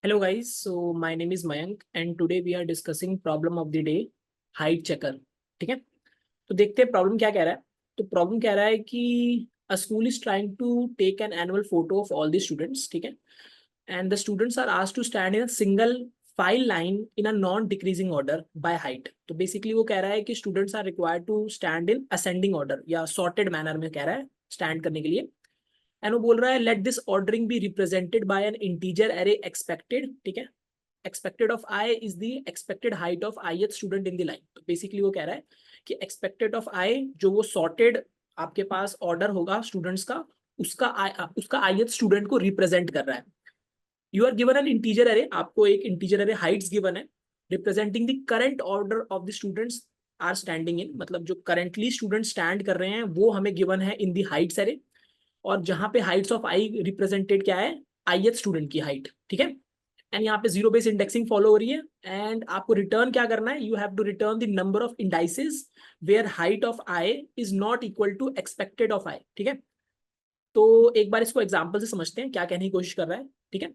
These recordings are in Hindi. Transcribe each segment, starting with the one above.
Hello guys, so my name is Mayank and today we are discussing problem of the day height checker. ठीक है, तो देखते हैं प्रॉब्लम क्या कह रहा है। तो प्रॉब्लम कह रहा है कि a school is trying to take an annual photo of all the students, ठीक है, and the students are asked to stand in a single file line in a non decreasing order by height. तो बेसिकली वो कह रहा है कि students are required to stand in ascending order या sorted manner में कह रहा है stand करने के लिए। एंड वो बोल रहा है let this ordering be represented by N integer array expected, ठीक है, expected of i is the expected height of ith student in the line. तो बेसिकली वो कह रहा है कि एक्सपेक्टेड ऑफ आई जो वो सॉर्टेड आपके पास ऑर्डर होगा स्टूडेंट्स का, उसका ith स्टूडेंट को रिप्रेजेंट कर रहा है। You are given an integer array, आपको एक इंटीजर एरे हाइट्स गिवन है representing the current order of the students are standing in, मतलब जो करंटली स्टूडेंट स्टैंड कर रहे हैं वो हमें गिवन है इन दी हाइट्स एरे। और जहां पे हाइट्स ऑफ आई रिप्रेजेंटेड क्या है, ith स्टूडेंट की हाइट, ठीक है। एंड यहाँ पे जीरो बेस इंडेक्सिंग फॉलो हो रही है एंड आपको रिटर्न क्या करना है, you have to return the number of indices where height of i is not equal to expected of i, ठीक है। तो एक बार इसको एग्जांपल से समझते हैं क्या कहने की कोशिश कर रहा है, ठीक है।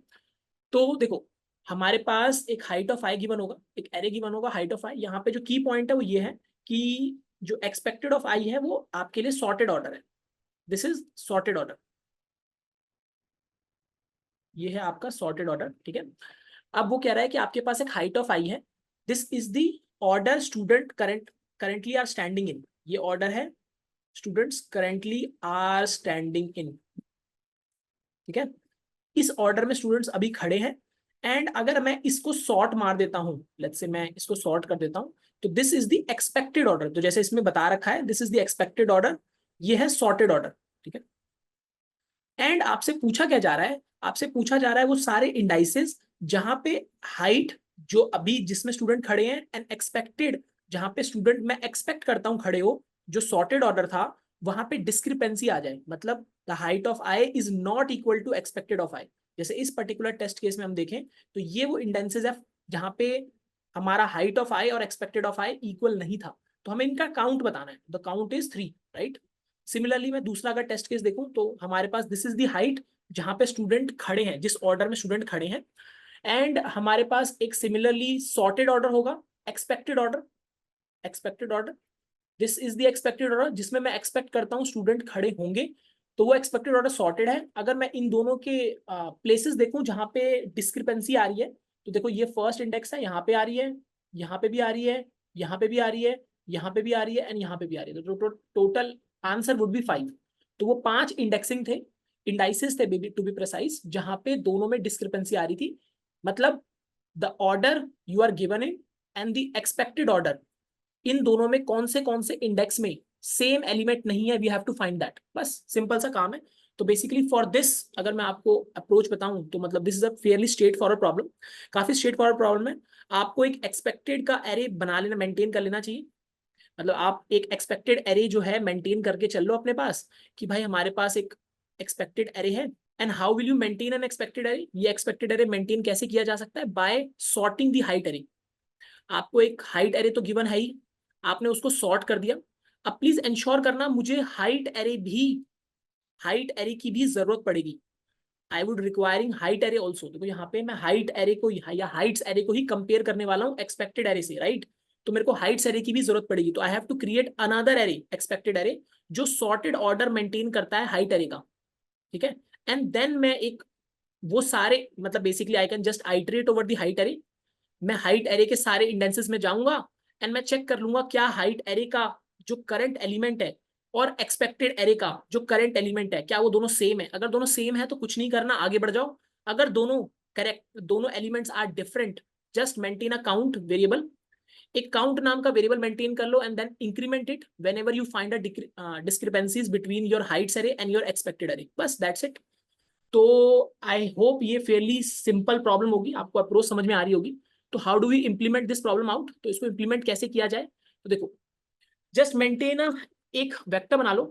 तो देखो हमारे पास एक हाइट ऑफ आई गिवन होगा, एक एरे गिवन होगा हाइट ऑफ आई। यहाँ पे जो की पॉइंट है वो ये है कि जो एक्सपेक्टेड ऑफ आई है वो आपके लिए सॉर्टेड ऑर्डर है, दिस इज सॉर्टेड ऑर्डर, ये है आपका सॉर्टेड ऑर्डर, ठीक है। अब वो कह रहा है कि आपके पास एक हाइट ऑफ आई है, this is the order student currently are standing in, ये ऑर्डर है students currently are standing in, ठीक है। इस ऑर्डर में स्टूडेंट्स अभी खड़े हैं एंड अगर मैं इसको सॉर्ट मार देता हूं, लेट्स से मैं इसको सॉर्ट कर देता हूं, तो this is the expected order. तो जैसे इसमें बता रखा है this is the expected order, ये है सॉर्टेड ऑर्डर, ठीक है। एंड आपसे पूछा क्या जा रहा है, आपसे पूछा जा रहा है वो सारे इंडाइसेस जहां पे हाइट जो अभी जिसमें स्टूडेंट खड़े हैं एंड एक्सपेक्टेड जहां पे स्टूडेंट मैं एक्सपेक्ट करता हूं खड़े हो, जो सॉर्टेड ऑर्डर था वहां पे डिस्क्रिपेंसी आ जाए, मतलब the height of i is not equal to expected of i. जैसे इस पर्टिकुलर टेस्ट केस में हम देखें तो ये वो इंडेंसेस है जहां पे हमारा हाइट ऑफ आई और एक्सपेक्टेड ऑफ आई इक्वल नहीं था, तो हमें इनका काउंट बताना है, the count is 3, right. Similarly मैं दूसरा अगर टेस्ट केस देखूं तो हमारे पास दिस इज द हाइट जहां पे स्टूडेंट खड़े हैं, जिस ऑर्डर में स्टूडेंट खड़े हैं, एंड हमारे पास एक सिमिलरली सॉर्टेड ऑर्डर होगा, expected order, expected order, this is the expected order जिसमें मैं एक्सपेक्ट करता हूं स्टूडेंट खड़े होंगे, तो वो एक्सपेक्टेड ऑर्डर सॉर्टेड है। अगर मैं इन दोनों के प्लेसेस देखूं जहां पे डिस्क्रिपेंसी आ रही है, तो देखो ये फर्स्ट इंडेक्स है, यहाँ पे आ रही है, यहाँ पे भी आ रही है, यहाँ पे भी आ रही है, यहाँ पे भी आ रही है एंड यहाँ पे भी आ रही है, तो टोटल आंसर वुड बी 5। तो वो 5 इंडेक्सिंग थे, इंडाइसेस थे टू बी प्रिसाइज, जहां पे दोनों में डिस्क्रिपेंसी आ रही थी, मतलब the order you are given in and the expected order, इन दोनों में कौन से इंडेक्स में सेम एलिमेंट नहीं है, we have to find that, बस सिंपल सा काम है। तो बेसिकली फॉर दिस अगर मैं आपको अप्रोच बताऊं तो मतलब this is a fairly straightforward problem, काफी स्ट्रेट फॉरवर्ड प्रॉब्लम है। आपको एक एक्सपेक्टेड का एरे बना लेना, मेंटेन कर लेना चाहिए, मतलब आप एक एक्सपेक्टेड एरे जो है मेंटेन करके चल लो अपने पास कि भाई हमारे पास एक एक्सपेक्टेड एरे है। And how will you maintain an expected array, ये एक्सपेक्टेड एरे मेंटेन कैसे किया जा सकता है, by sorting the height array. आपको एक हाइट एरे तो गिवन है ही, आपने उसको सॉर्ट कर दिया। अब प्लीज इंश्योर करना मुझे हाइट एरे की भी जरूरत पड़ेगी, I would requiring height array also. देखो यहाँ पे मैं हाइट एरे को या हाइट्स एरे को ही कंपेयर करने वाला हूँ एक्सपेक्टेड एरे से, राइट। तो मेरे को हाइट्स एरे की भी जरूरत पड़ेगी, तो I have to create another array, expected array, जो सॉर्टेड ऑर्डर मेंटेन करता है हाइट एरे का, ठीक है। एंड देन मैं एक वो सारे मतलब basically I can just iterate over the height array, मैं हाइट एरे के सारे इंडेंसेस में जाऊंगा एंड मैं चेक कर लूंगा क्या हाइट एरे का जो करंट एलिमेंट है और एक्सपेक्टेड एरे का जो करंट एलिमेंट है क्या वो दोनों सेम है। अगर दोनों सेम है तो कुछ नहीं करना, आगे बढ़ जाओ। अगर दोनों elements are different, just maintain a count variable, एक काउंट नाम का वेरिएबल मेंटेन कर लो and then increment it whenever you find a discrepancies between your heights array and your expected array, बस दैट्स इट। तो आई होप ये फेयरली सिंपल प्रॉब्लम होगी, आपको अप्रोच समझ में आ रही होगी। तो how do we implement this problem out, तो इसको इंप्लीमेंट कैसे किया जाए, तो देखो जस्ट मेंटेन एक वेक्टर बना लो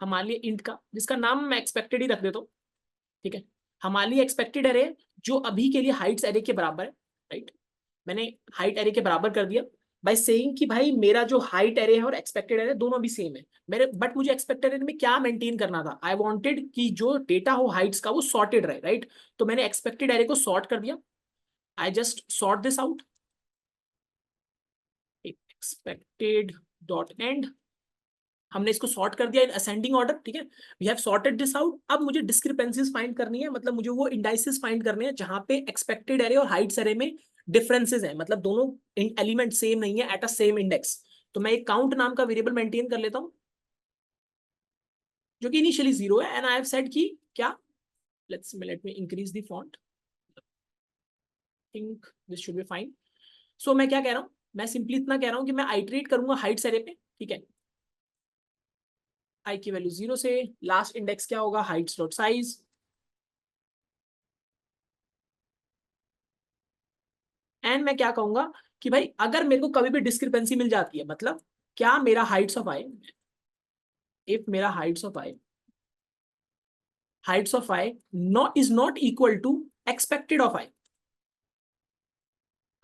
हमारे लिए इंट का, जिसका नाम मैं एक्सपेक्टेड ही रख देता हूँ, ठीक है। हमारे लिए एक्सपेक्टेड एरे जो अभी के लिए हाइट्स एरे के बराबर है, राइट। मैंने हाइट एरे के बराबर कर दिया बाय सेइंग कि भाई मेरा जो हाइट एरे है और एक्सपेक्टेड एरे दोनों भी सेम है मेरे, बट मुझे एक्सपेक्टेड एरे में क्या मेंटेन करना था, आई वांटेड कि जो डेटा हो हाइट्स का वो सॉर्टेड रहे, राइट। तो मैंने एक्सपेक्टेड एरे को सॉर्ट कर दिया, I just sort this out, expected dot and, हमने इसको सॉर्ट कर दिया इन असेंडिंग ऑर्डर, ठीक है। We have sorted this out. अब मुझे डिस्क्रिपेंसीज फाइंड करनी है, मतलब मुझे वो इंडाइसेस फाइंड करने हैं जहां पे एक्सपेक्टेड एरे और हाइट्स एरे में डिफरेंसेस हैं, मतलब दोनों एलिमेंट सेम नहीं है एट अ सेम इंडेक्स। तो मैं एक काउंट नाम का वेरिएबल मेंटेन कर लेता हूं जो कि इनिशियली 0 है, एंड आई हैव सेड कि क्या, let me increase the font, think this should be fine. So मैं क्या कह रहा हूं, मैं सिंपली इतना कह रहा हूं कि मैं आइटरेट करूंगा हाइट्स एरे पे, ठीक है। आई की वैल्यू 0 से लास्ट इंडेक्स क्या होगा, हाइट्स डॉट साइज, एंड मैं क्या कहूंगा कि भाई अगर मेरे को कभी भी डिस्क्रिपेंसी मिल जाती है, मतलब क्या मेरा हाइट्स ऑफ आई, इफ मेरा heights of i not is not equal to expected of i,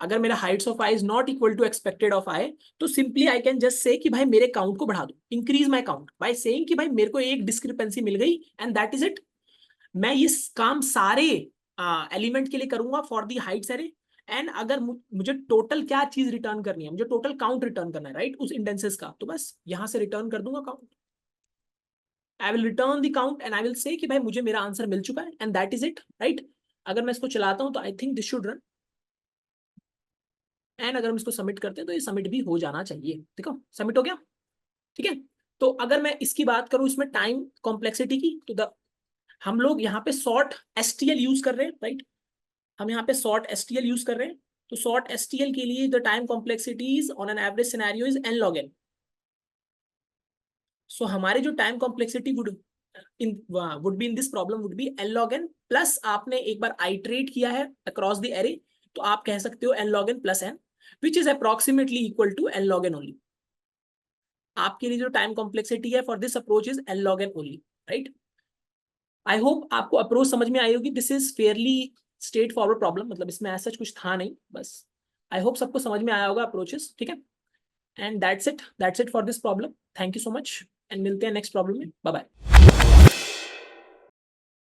अगर मेरा heights of i is not equal to expected of i, तो simply I can just say कि भाई मेरे काउंट को बढ़ा दो, increase my count by saying कि भाई मेरे को एक डिस्क्रिपेंसी मिल गई एंड दैट इज इट। मैं ये काम सारे एलिमेंट के लिए करूंगा for the heights array, and अगर मुझे टोटल क्या चीज रिटर्न करनी है, मुझे टोटल काउंट रिटर्न करना है, राइट, उस इंडेंसेस का, तो बस यहां से रिटर्न कर दूंगा count, I will return the count and I will say कि भाई मुझे मेरा आंसर मिल चुका है and that is it, right. अगर मैं इसको चलाता हूं तो I think this should run, and अगर हम इसको सबमिट करते हैं तो ये सबमिट भी हो जाना चाहिए, देखो सबमिट हो गया, ठीक है। तो अगर मैं इसकी बात करूं इसमें टाइम कॉम्प्लेक्सिटी की, तो हम लोग यहाँ पे सॉर्ट एसटीएल यूज कर रहे हैं, राइट, हम यहाँ पे सॉर्ट एसटीएल यूज कर रहे हैं। तो सॉर्ट एसटीएल के लिए the time complexities on an average scenario is n log n. So हमारे जो time complexity would be in this problem would be n log n, plus आपने एक बार आइट्रेट किया है अक्रॉस द एरे, तो आप कह सकते हो n log n plus n, which is approximately equal to n log n only. आपके लिए जो टाइम कॉम्प्लेक्सिटी है for this approach is n log n only, right. I hope आपको अप्रोच समझ में आई होगी, this is fairly straightforward problem, मतलब इसमें ऐसा कुछ था नहीं, बस आई होप सबको समझ में आया होगा अप्रोचेस, ठीक है। And that's it for this problem, thank you so much, and मिलते हैं नेक्स्ट प्रॉब्लम में, बाय बाय।